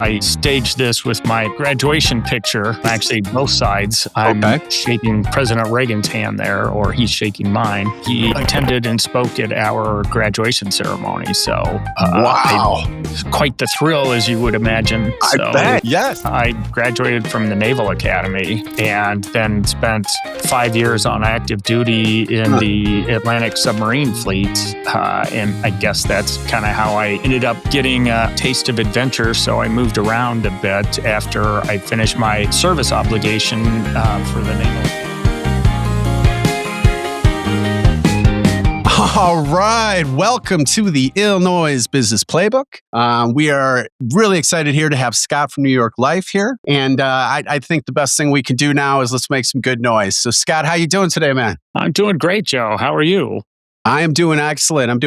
I staged this with my graduation picture, actually both sides. I'm shaking President Reagan's hand there, or he's shaking mine. He attended and spoke at our graduation ceremony. So, wow. Quite the thrill, as you would imagine. I bet, yes. I graduated from the Naval Academy and then spent 5 years on active duty in the Atlantic submarine fleet. And I guess that's kind of how I ended up getting a taste of adventure. So I moved around a bit after I finished my service obligation for the Naval. All right. Welcome to the Ill Noise Business Playbook. We are really excited here to have Scott from New York Life here. And I think the best thing we can do now is let's make some good noise. So Scott, how you doing today, man? I'm doing great, Joe. How are you? I am doing excellent.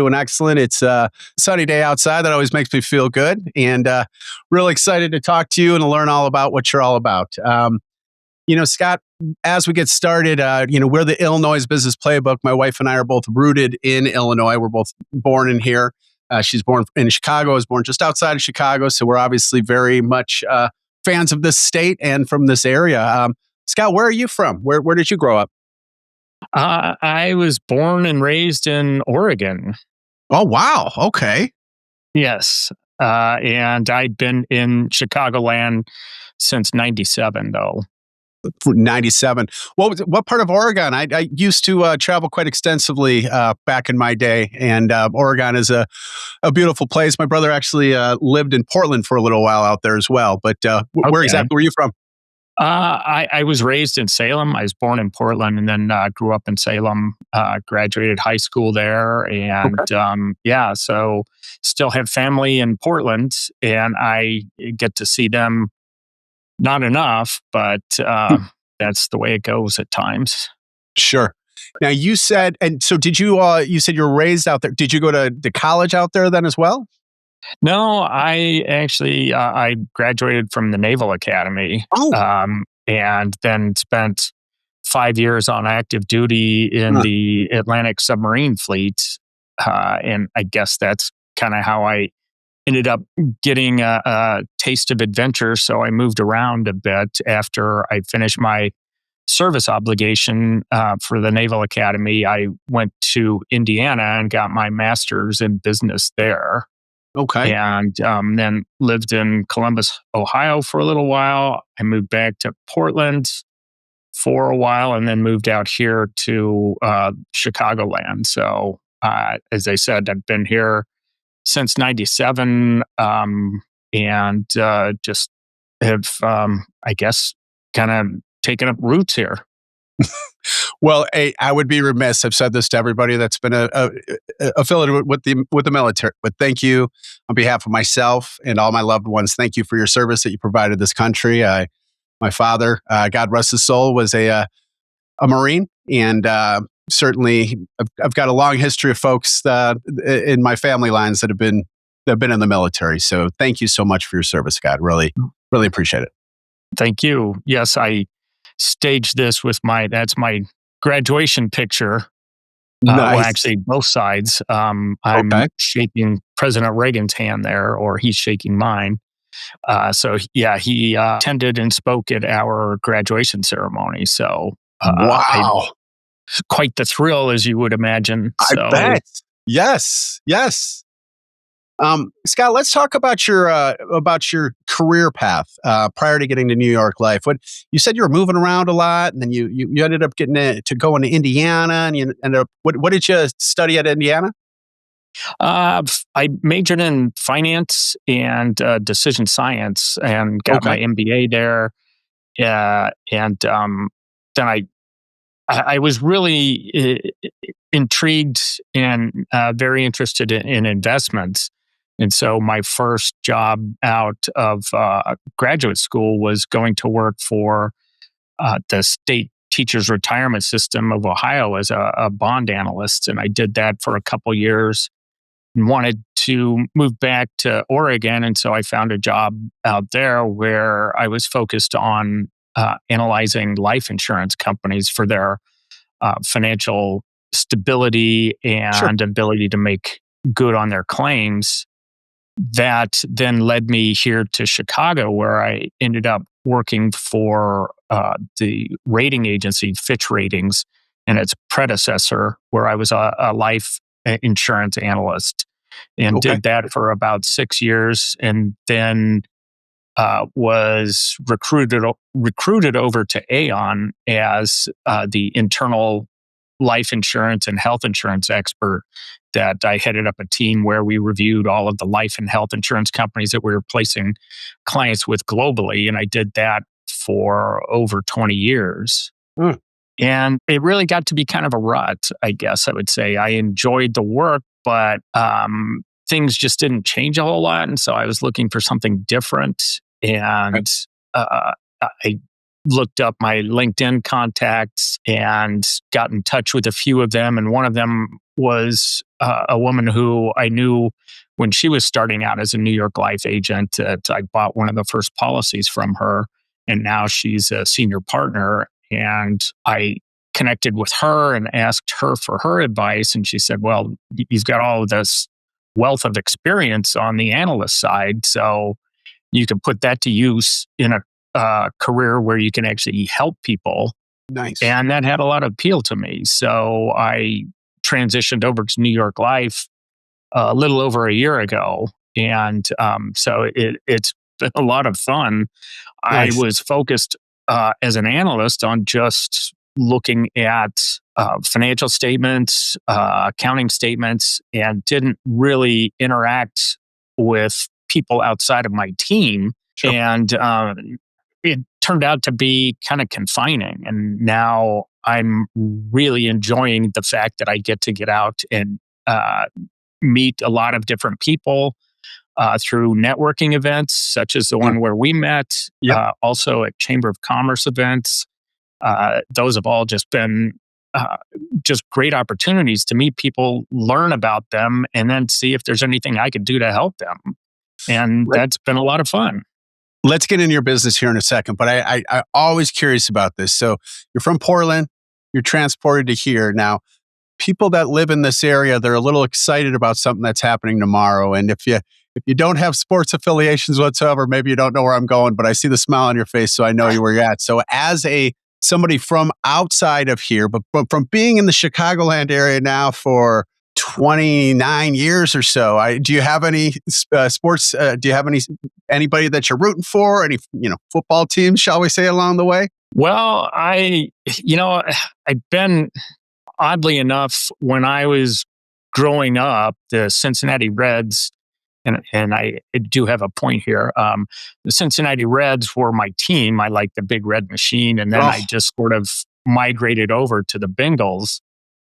It's a sunny day outside. That always makes me feel good. And really excited to talk to you and to learn all about what you're all about. Scott, as we get started, we're the Ill Noise Business Playbook. My wife and I are both rooted in Illinois. We're both born in here. She's born in Chicago. I was born just outside of Chicago. So we're obviously very much fans of this state and from this area. Scott, where are you from? Where did you grow up? I was born and raised in Oregon. Oh, wow. Okay. Yes. And I'd been in Chicagoland since 97, though. 97. What part of Oregon? I used to travel quite extensively back in my day, and Oregon is a beautiful place. My brother actually lived in Portland for a little while out there as well. But where exactly were you from? I was raised in Salem. I was born in Portland and then grew up in Salem, graduated high school there. And so still have family in Portland, and I get to see them not enough, but that's the way it goes at times. Sure. Now you said, and so did you, you said you were raised out there. Did you go to college out there then as well? No, I actually, I graduated from the Naval Academy and then spent 5 years on active duty in the Atlantic submarine fleet. And I guess that's kind of how I ended up getting a taste of adventure. So I moved around a bit after I finished my service obligation for the Naval Academy. I went to Indiana and got my master's in business there. Okay. And then lived in Columbus, Ohio for a little while. I moved back to Portland for a while and then moved out here to Chicagoland. So as I said, I've been here since 97 and just have, I guess, kind of taken up roots here. Well, I would be remiss. I've said this to everybody that's been affiliated with the military. But thank you on behalf of myself and all my loved ones. Thank you for your service that you provided this country. My father, God rest his soul, was a Marine, and certainly I've got a long history of folks in my family lines that have been in the military. So thank you so much for your service, Scott. Really, really appreciate it. Thank you. Yes, I staged this with that's my graduation picture. Nice. Well, actually, both sides. I'm shaking President Reagan's hand there, or he's shaking mine. He attended and spoke at our graduation ceremony. So, wow, quite the thrill, as you would imagine. I bet. Yes. Scott, let's talk about your career path prior to getting to New York Life. What you said, you were moving around a lot, and then you ended up getting to go into Indiana, and you ended up. What did you study at Indiana? I majored in finance and decision science, and got my MBA there. And then I was really intrigued and very interested in investments. And so my first job out of graduate school was going to work for the state teachers retirement system of Ohio as a bond analyst. And I did that for a couple years and wanted to move back to Oregon. And so I found a job out there where I was focused on analyzing life insurance companies for their financial stability and ability to make good on their claims. that then led me here to Chicago, where I ended up working for the rating agency Fitch Ratings and its predecessor, where I was a life insurance analyst, and Okay. did that for about 6 years, and then was recruited over to Aon as the internal life insurance and health insurance expert. That I headed up a team where we reviewed all of the life and health insurance companies that we were placing clients with globally, and I did that for over 20 years. Mm. And it really got to be kind of a rut, I guess I would say. I enjoyed the work, but things just didn't change a whole lot. And so I was looking for something different. And I looked up my LinkedIn contacts and got in touch with a few of them. And one of them was a woman who I knew when she was starting out as a New York Life agent. I bought one of the first policies from her, and now she's a senior partner. And I connected with her and asked her for her advice. And she said, well, you've got all of this wealth of experience on the analyst side, so you can put that to use in a career where you can actually help people. Nice. And that had a lot of appeal to me. So I transitioned over to New York Life a little over a year ago. And so it's been a lot of fun. I Nice. was focused as an analyst on just looking at financial statements, accounting statements, and didn't really interact with people outside of my team. Sure. And it turned out to be kind of confining. And now I'm really enjoying the fact that I get to get out and meet a lot of different people through networking events, such as the one where we met, Yep. also at Chamber of Commerce events. Those have all just been just great opportunities to meet people, learn about them, and then see if there's anything I could do to help them. And Let- that's been a lot of fun. Let's get into your business here in a second, but I'm always curious about this. So you're from Portland, you're transported to here. Now, people that live in this area, they're a little excited about something that's happening tomorrow. And if you don't have sports affiliations whatsoever, maybe you don't know where I'm going, but I see the smile on your face, so I know where you're at. So as somebody from outside of here, but from being in the Chicagoland area now for 29 years or so, do you have any sports? Do you have anybody that you're rooting for? Any football teams, shall we say, along the way? Well, I've been, oddly enough, when I was growing up, the Cincinnati Reds, and I do have a point here. The Cincinnati Reds were my team. I like the big red machine, and then I just sort of migrated over to the Bengals.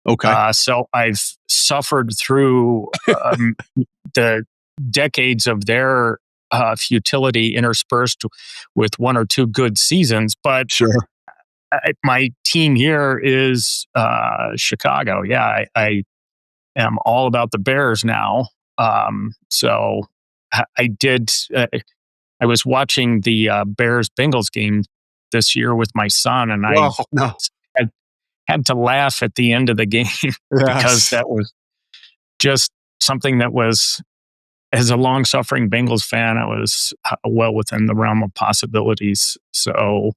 Okay. So I've suffered through the decades of their futility interspersed with one or two good seasons. But Sure. my team here is Chicago. Yeah, I am all about the Bears now. So I did. I was watching the Bears Bengals game this year with my son, and I No. had to laugh at the end of the game because Yes. that was just something that was, as a long suffering Bengals fan, I was well within the realm of possibilities. So,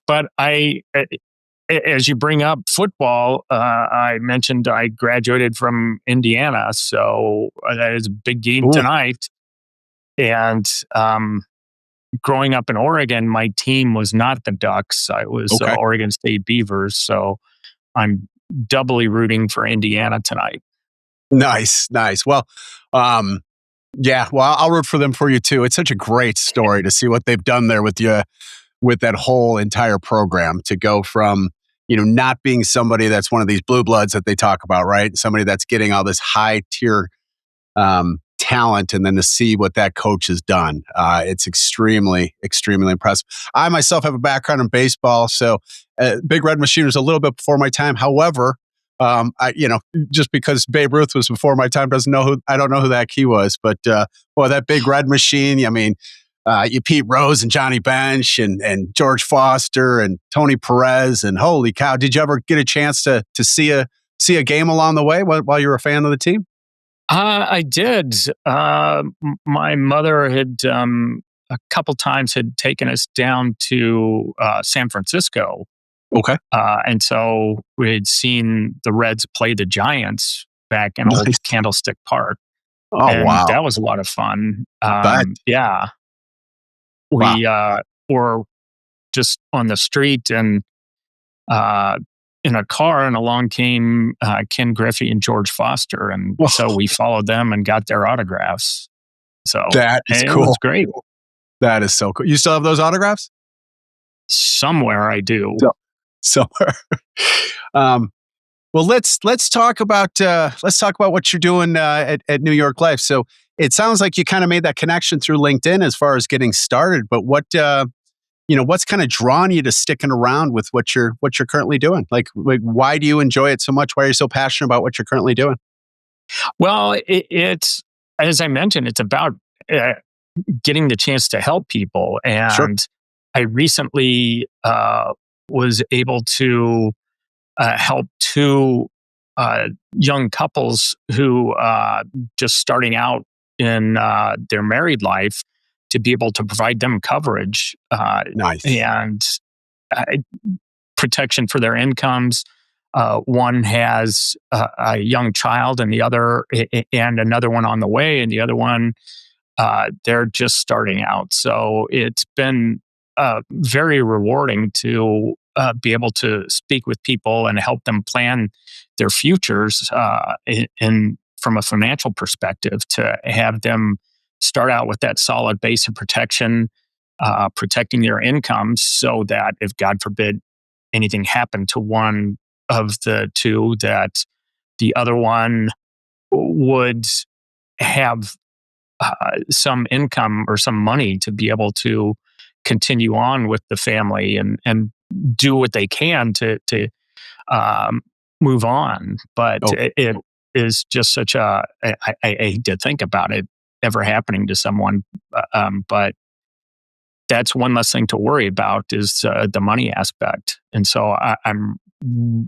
but as you bring up football, I mentioned I graduated from Indiana, so that is a big game tonight. And growing up in Oregon, my team was not the Ducks. I was Oregon State Beavers, so I'm doubly rooting for Indiana tonight. Nice. Well, yeah. Well, I'll root for them for you too. It's such a great story to see what they've done there with you, with that whole entire program, to go from not being somebody that's one of these blue bloods that they talk about, right? Somebody that's getting all this high tier talent, and then to see what that coach has done. It's extremely, extremely impressive. I myself have a background in baseball, so Big Red Machine was a little bit before my time. However, just because Babe Ruth was before my time I don't know who that key was, but that Big Red Machine, I mean, you Pete Rose and Johnny Bench and George Foster and Tony Perez, and holy cow, did you ever get a chance to see a game along the way while you were a fan of the team? I did. My mother had a couple times had taken us down to San Francisco, Okay. and so we had seen the Reds play the Giants back in old Nice. Candlestick Park, Oh, and wow. that was a lot of fun. But Yeah, wow. we were just on the street and uh, in a car, and along came Ken Griffey and George Foster, and so we followed them and got their autographs. So That is it was cool. great. That is so cool. You still have those autographs? Somewhere I do. So somewhere. um, well, let's talk about what you're doing at New York Life. So it sounds like you kind of made that connection through LinkedIn as far as getting started. But what's kind of drawn you to sticking around with what you're currently doing? Like why do you enjoy it so much? Why are you so passionate about what you're currently doing? Well, it's as I mentioned, it's about uh, getting the chance to help people, Sure. and I recently was able to help two young couples who just starting out in their married life to be able to provide them coverage Nice. and uh, protection for their incomes. One has a young child, and and another one on the way, and the other one they're just starting out. So it's been very rewarding to be able to speak with people and help them plan their futures from a financial perspective, to have them start out with that solid base of protection, protecting their incomes so that if, God forbid, anything happened to one of the two, that the other one would have some income or some money to be able to continue on with the family and do what they can to um, move on. But Oh, it is just such I hate to think about it ever happening to someone, but that's one less thing to worry about, is the money aspect. And so I'm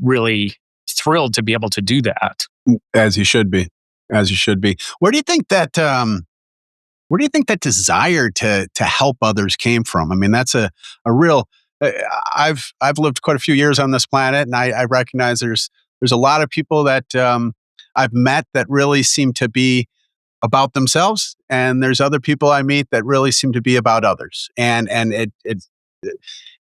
really thrilled to be able to do that. as you should be. As you should be. Where do you think that desire to help others came from? I mean, that's a real. Uh, I've lived quite a few years on this planet, and I recognize there's a lot of people that I've met that really seem to be about themselves, and there's other people I meet that really seem to be about others. And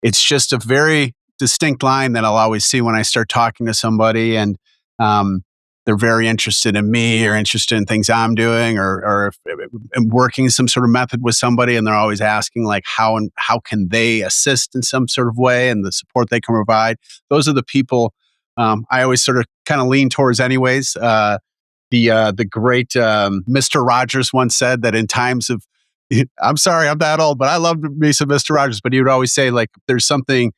it's just a very distinct line that I'll always see when I start talking to somebody, and um, they're very interested in me or interested in things I'm doing, or if I'm working some sort of method with somebody, and they're always asking like how can they assist in some sort of way, and the support they can provide. Those are the people I always sort of kind of lean towards, anyways. The great Mr. Rogers once said that in times of, I'm sorry, I'm that old, but I love me some Mr. Rogers. But he would always say, like, if there's something,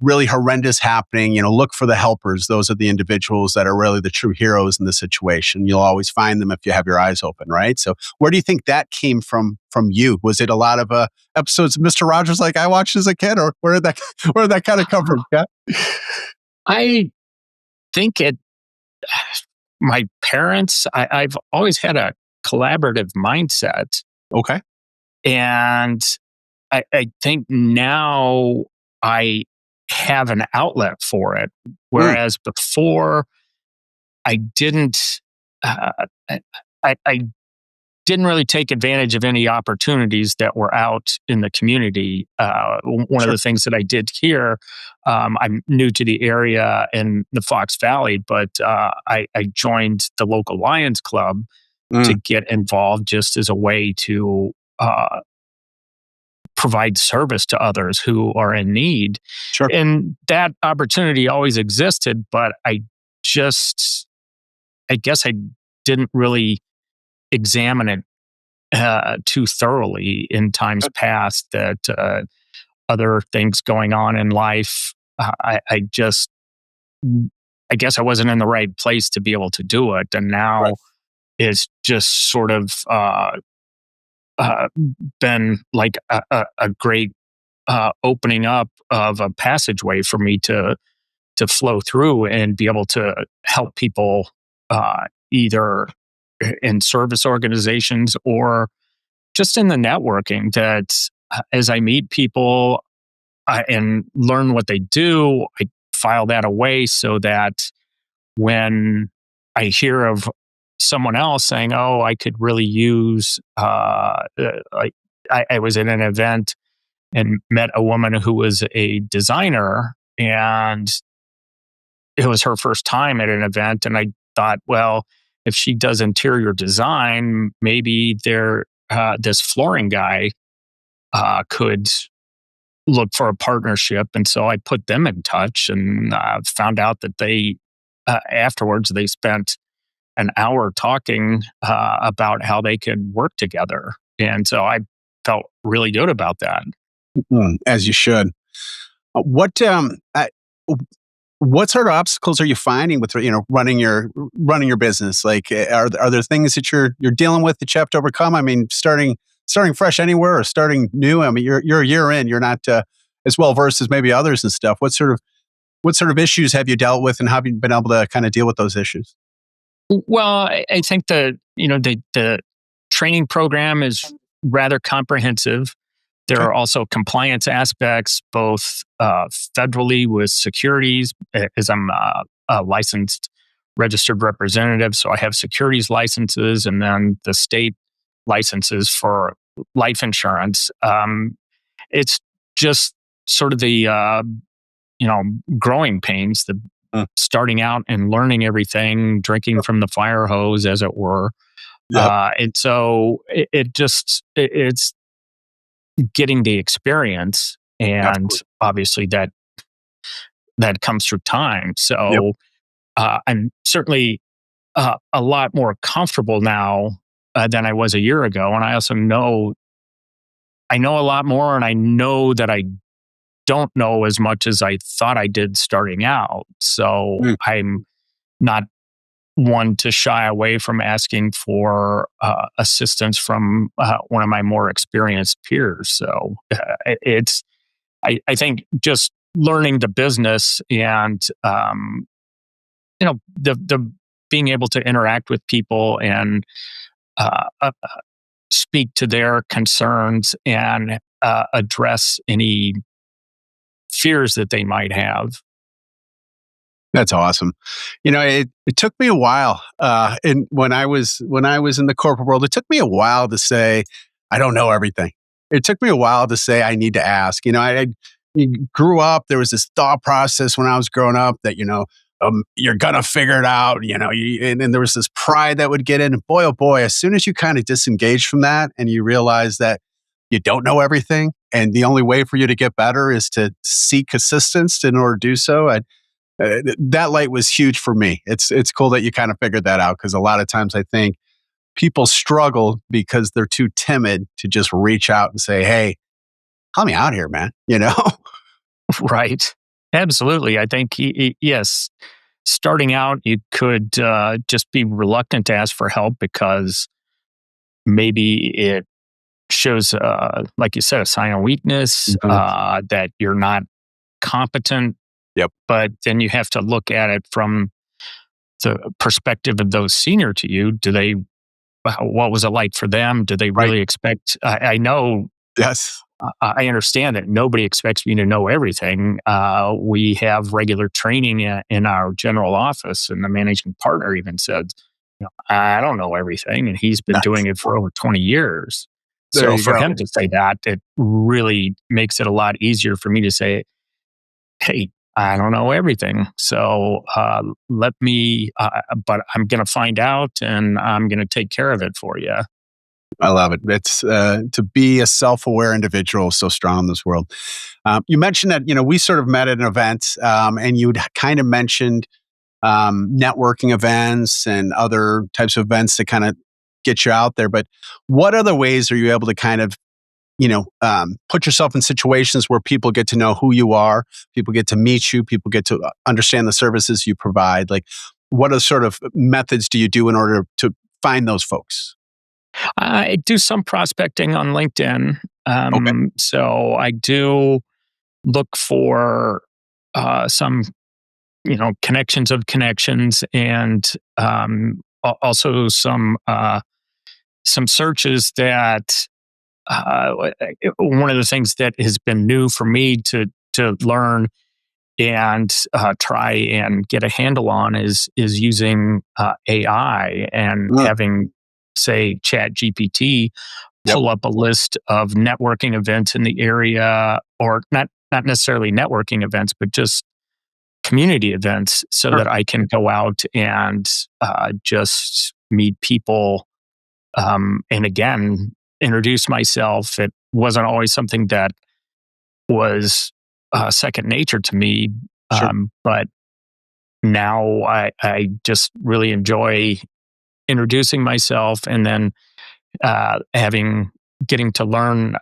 really horrendous happening, look for the helpers. Those are the individuals that are really the true heroes in the situation. You'll always find them if you have your eyes open, right? So, where do you think that came from you? Was it a lot of episodes of Mr. Rogers like I watched as a kid, or where did that where did that kind of come from? Yeah. I think my parents, I've always had a collaborative mindset. Okay. And I think now I have an outlet for it. Mm, Whereas before, I didn't, uh, I didn't really take advantage of any opportunities that were out in the community. One of sure. the things that I did here, I'm new to the area in the Fox Valley, but I joined the local Lions Club to Mm, get involved, just as a way to provide service to others who are in need. sure. And that opportunity always existed, but I guess I didn't really examine it too thoroughly in times past, that other things going on in life. I just, I guess I wasn't in the right place to be able to do it. And Right. now it's just sort of uh, been like a great opening up of a passageway for me to flow through and be able to help people either in service organizations or just in the networking that as I meet people and learn what they do, I file that away so that when I hear of someone else saying, "Oh, I could really use," like I was at an event and met a woman who was a designer, and it was her first time at an event, and I thought, well, if she does interior design, maybe this flooring guy could look for a partnership. And so I put them in touch and found out that afterwards, they spent an hour talking about how they could work together. And so I felt really good about that. As you should. Uh, What um, I, what sort of obstacles are you finding with running your business? Like, are there things that you're dealing with that you have to overcome? I mean, starting fresh anywhere or starting new. I mean, you're a year in. You're not as well versed as maybe others and stuff. What sort of issues have you dealt with, and how have you been able to kind of deal with those issues? Well, I think the training program is rather comprehensive. There Okay. are also compliance aspects, both federally with securities, as I'm a licensed registered representative. So I have securities licenses and then the state licenses for life insurance. It's just sort of the growing pains, the Mm. starting out and learning everything, drinking from the fire hose, as it were. Yep. And so it's getting the experience, and Absolutely. obviously that comes through time. Yep. So I'm certainly a lot more comfortable now than I was a year ago, and I also know a lot more, and I know that I don't know as much as I thought I did starting out. So Mm. I'm not one to shy away from asking for assistance from one of my more experienced peers. So I think just learning the business and the being able to interact with people and speak to their concerns and address any fears that they might have. That's awesome. It took me a while, and when I was in the corporate world, it took me a while to say I don't know everything. It took me a while to say I need to ask. I grew up. There was this thought process when I was growing up that you're gonna figure it out. And there was this pride that would get in. And boy, oh boy, as soon as you kind of disengage from that and you realize that you don't know everything, and the only way for you to get better is to seek assistance in order to do so. That light was huge for me. It's cool that you kind of figured that out, because a lot of times I think people struggle because they're too timid to just reach out and say, "Hey, help me out here, man." Right. Absolutely. I think, yes, starting out, you could just be reluctant to ask for help because maybe it shows, like you said, a sign of weakness, Mhm. that you're not competent. Yep. But then you have to look at it from the perspective of those senior to you. What was it like for them? Do they Right. really expect? I know, Yes. I understand that nobody expects me to know everything. We have regular training in our general office, and the managing partner even said, I don't know everything. And he's been doing Nice. it for over 20 years. There So you for go. him to say that, it really makes it a lot easier for me to say, hey, I don't know everything. So but I'm going to find out and I'm going to take care of it for you. I love it. It's to be a self-aware individual is so strong in this world. You mentioned that we sort of met at an event, and you'd kind of mentioned networking events and other types of events to kind of get you out there. But what other ways are you able to kind of put yourself in situations where people get to know who you are, people get to meet you, people get to understand the services you provide? Like, what are sort of methods do you do in order to find those folks? I do some prospecting on LinkedIn. Okay. So I do look for some, connections of connections and also some searches that one of the things that has been new for me to learn and try and get a handle on is using AI and Mm, having, say, Chat GPT yep. pull up a list of networking events in the area, or not necessarily networking events, but just community events, so Sure. that I can go out and just meet people, and again introduce myself. It wasn't always something that was second nature to me, Sure. but now I just really enjoy introducing myself, and then having getting to learn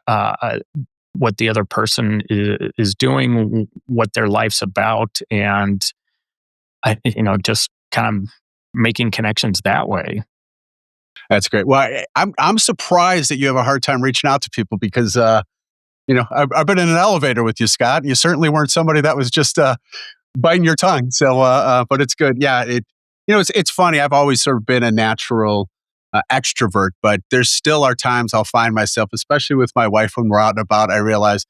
what the other person is doing, what their life's about, and just kind of making connections that way. That's great. Well, I'm surprised that you have a hard time reaching out to people because I've been in an elevator with you, Scott. You certainly weren't somebody that was just biting your tongue. So, but it's good. Yeah, it's funny. I've always sort of been a natural extrovert, but there's still are times I'll find myself, especially with my wife when we're out and about. I realize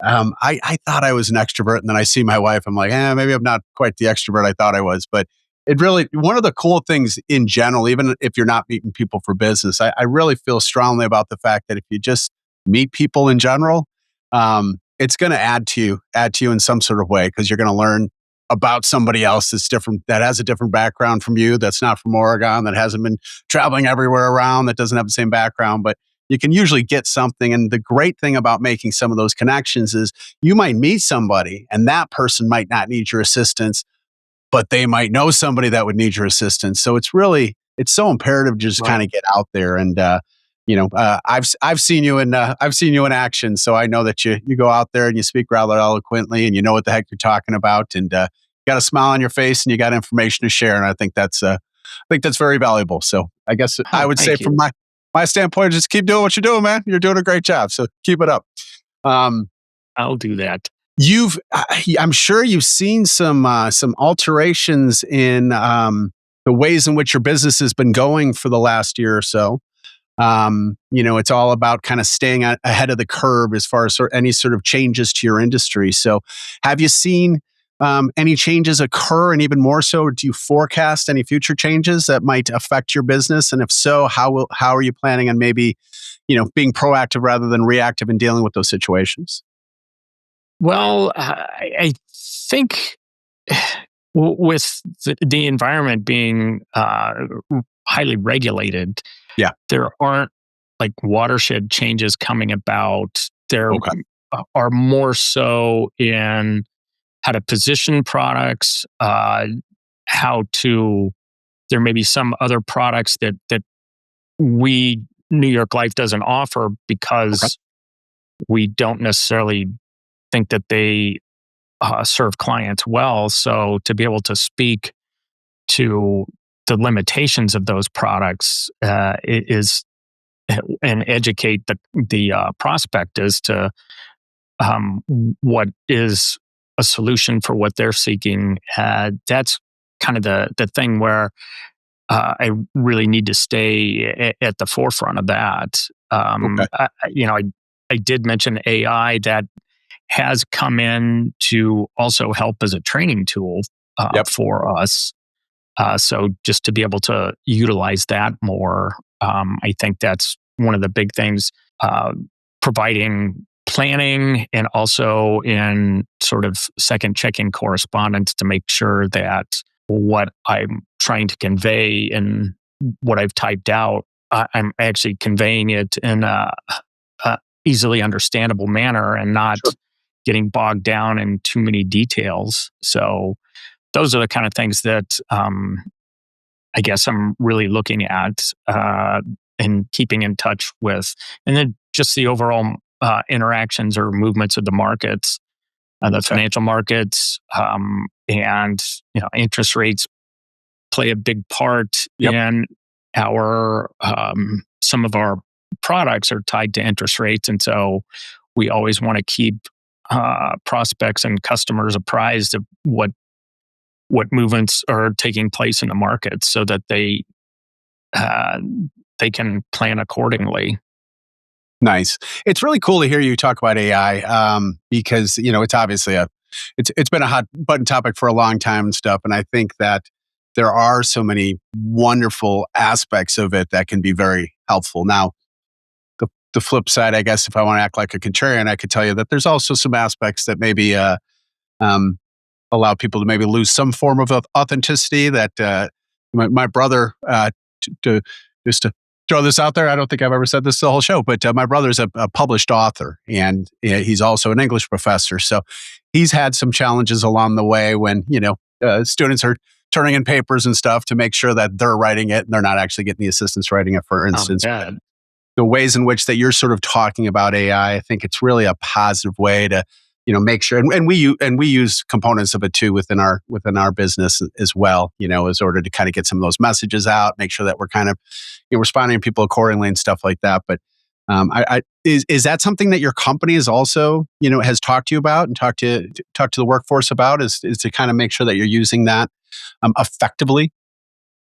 I thought I was an extrovert, and then I see my wife. I'm like, maybe I'm not quite the extrovert I thought I was. But it really, one of the cool things in general, even if you're not meeting people for business, I really feel strongly about the fact that if you just meet people in general, it's going to add to you in some sort of way because you're going to learn about somebody else that's different, that has a different background from you, that's not from Oregon, that hasn't been traveling everywhere around, that doesn't have the same background, but you can usually get something. And the great thing about making some of those connections is you might meet somebody and that person might not need your assistance, but they might know somebody that would need your assistance. So it's so imperative to just kind Right. of get out there. And, I've seen you in, I've seen you in action. So I know that you go out there and you speak rather eloquently and you know what the heck you're talking about. And, you got a smile on your face and you got information to share. And I think that's very valuable. So I guess I Oh, would say thank from you. my standpoint, just keep doing what you're doing, man. You're doing a great job. So keep it up. Um, I'll do that. I'm sure you've seen some alterations in the ways in which your business has been going for the last year or so. It's all about kind of staying ahead of the curve as far as any sort of changes to your industry. So, have you seen any changes occur, and even more so, do you forecast any future changes that might affect your business? And if so, how are you planning on maybe being proactive rather than reactive in dealing with those situations? Well, I think with the environment being highly regulated, Yeah. there aren't like watershed changes coming about. There Okay. are more so in how to position products, how to. There may be some other products that we New York Life doesn't offer Okay. because we don't necessarily think that they serve clients well. So to be able to speak to the limitations of those products is and educate the prospect as to what is a solution for what they're seeking. That's kind of the thing where I really need to stay at the forefront of that. Okay. I did mention AI that has come in to also help as a training tool Yep. for us. So just to be able to utilize that more, I think that's one of the big things. Providing planning and also in sort of second checking correspondence to make sure that what I'm trying to convey and what I've typed out, I'm actually conveying it in a easily understandable manner and not Sure. getting bogged down in too many details. So those are the kind of things that I guess I'm really looking at and keeping in touch with, and then just the overall interactions or movements of the markets, the Okay. financial markets, and interest rates play a big part Yep. in our some of our products are tied to interest rates, and so we always want to keep prospects and customers apprised of what movements are taking place in the market so that they uh, they can plan accordingly. Nice. It's really cool to hear you talk about AI, because it's obviously it's been a hot button topic for a long time and stuff. And I think that there are so many wonderful aspects of it that can be very helpful. Now, the flip side, I guess, if I want to act like a contrarian, I could tell you that there's also some aspects that maybe um, allow people to maybe lose some form of authenticity. That my brother, to just to throw this out there, I don't think I've ever said this the whole show, but my brother's a published author, and he's also an English professor. So he's had some challenges along the way when students are turning in papers and stuff to make sure that they're writing it and they're not actually getting the assistants writing it, for Oh, instance. yeah. The ways in which that you're sort of talking about AI, I think it's really a positive way to, make sure, and we use components of it too within our business as well, as order to kind of get some of those messages out, make sure that we're kind of responding to people accordingly and stuff like that. But is that something that your company is also, has talked to you about and talk to the workforce about? Is to kind of make sure that you're using that effectively?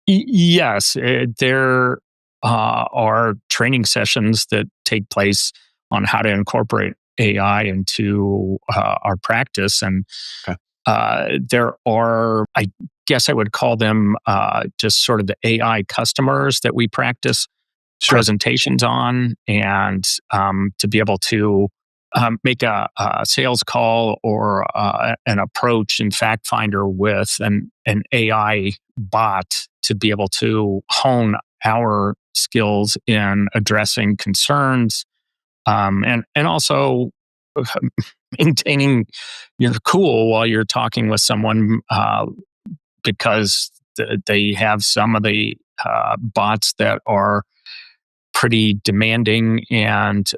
Yes, there are training sessions that take place on how to incorporate AI into our practice, and Okay. there are, I guess, I would call them just sort of the AI customers that we practice Sure. presentations on, and to be able to make a sales call or an approach and fact finder with an AI bot to be able to hone our skills in addressing concerns, and also maintaining your cool while you're talking with someone, because they have some of the bots that are pretty demanding and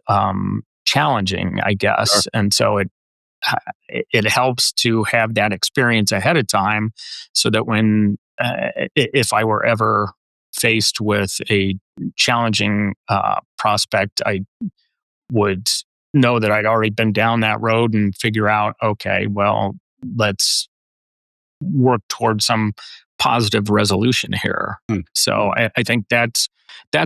challenging, I Sure. guess. And so it helps to have that experience ahead of time, so that when if I were ever faced with a challenging prospect, I would know that I'd already been down that road and figure out, okay, well, let's work towards some positive resolution here. Hmm. So I think that's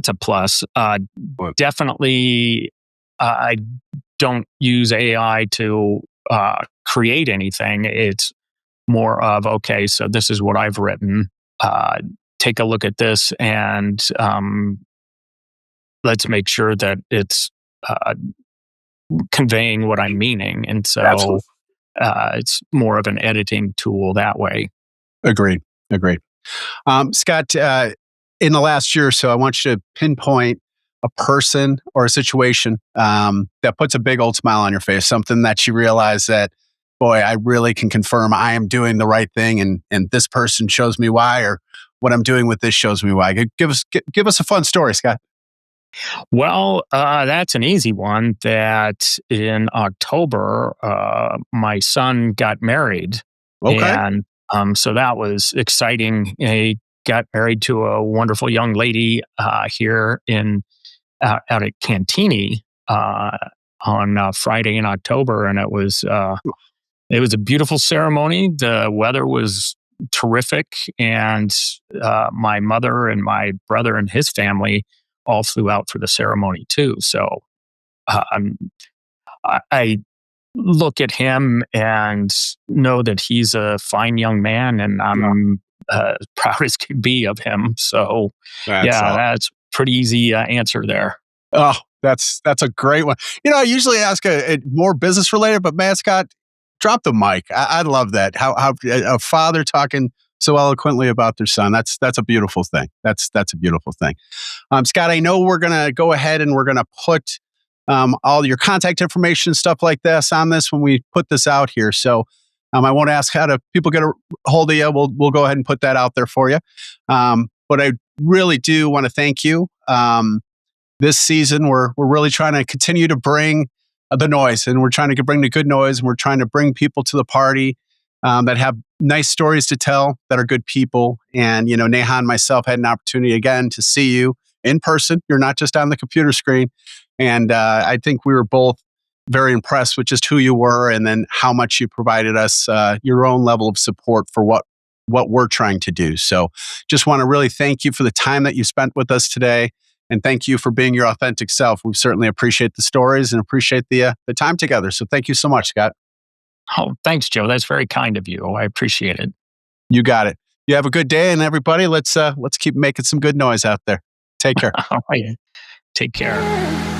a plus. Well, Definitely, I don't use AI to create anything. It's more of, okay, so this is what I've written. Uh, Take a look at this, and let's make sure that it's uh, conveying what I'm meaning. And so absolutely. it's more of an editing tool that way. Agreed. Agreed. Scott, in the last year or so, I want you to pinpoint a person or a situation that puts a big old smile on your face, something that you realize that, boy, I really can confirm I am doing the right thing, and this person shows me why, or what I'm doing with this shows me why. Give us a fun story, Scott. Well, that's an easy one. That in October, my son got married, Okay. and so that was exciting. He got married to a wonderful young lady here in out at Cantini on Friday in October, and it was a beautiful ceremony. The weather was terrific, and my mother and my brother and his family all flew out for the ceremony too. So um, I look at him and know that he's a fine young man, and Yeah. I'm proud as can be of him. So, That's yeah, all. that's pretty easy answer there. Oh, that's a great one. I usually ask a more business related, but man, Scott, drop the mic. I love that. How a father talking so eloquently about their son. That's a beautiful thing. That's a beautiful thing. Scott, I know we're gonna go ahead and we're gonna put all your contact information, stuff like this, on this when we put this out here. So I won't ask how do people get a hold of you. We'll go ahead and put that out there for you. But I really do want to thank you. This season, we're really trying to continue to bring the noise, and we're trying to bring the good noise, and we're trying to bring people to the party that have nice stories to tell, that are good people. And Neha and myself had an opportunity again to see you in person. You're not just on the computer screen, and I think we were both very impressed with just who you were, and then how much you provided us your own level of support for what what we're trying to do. So just want to really thank you for the time that you spent with us today. And thank you for being your authentic self. We certainly appreciate the stories and appreciate the time together. So thank you so much, Scott. Oh, thanks, Joe. That's very kind of you. I appreciate it. You got it. You have a good day, and everybody, let's keep making some good noise out there. Take care. All right. Take care.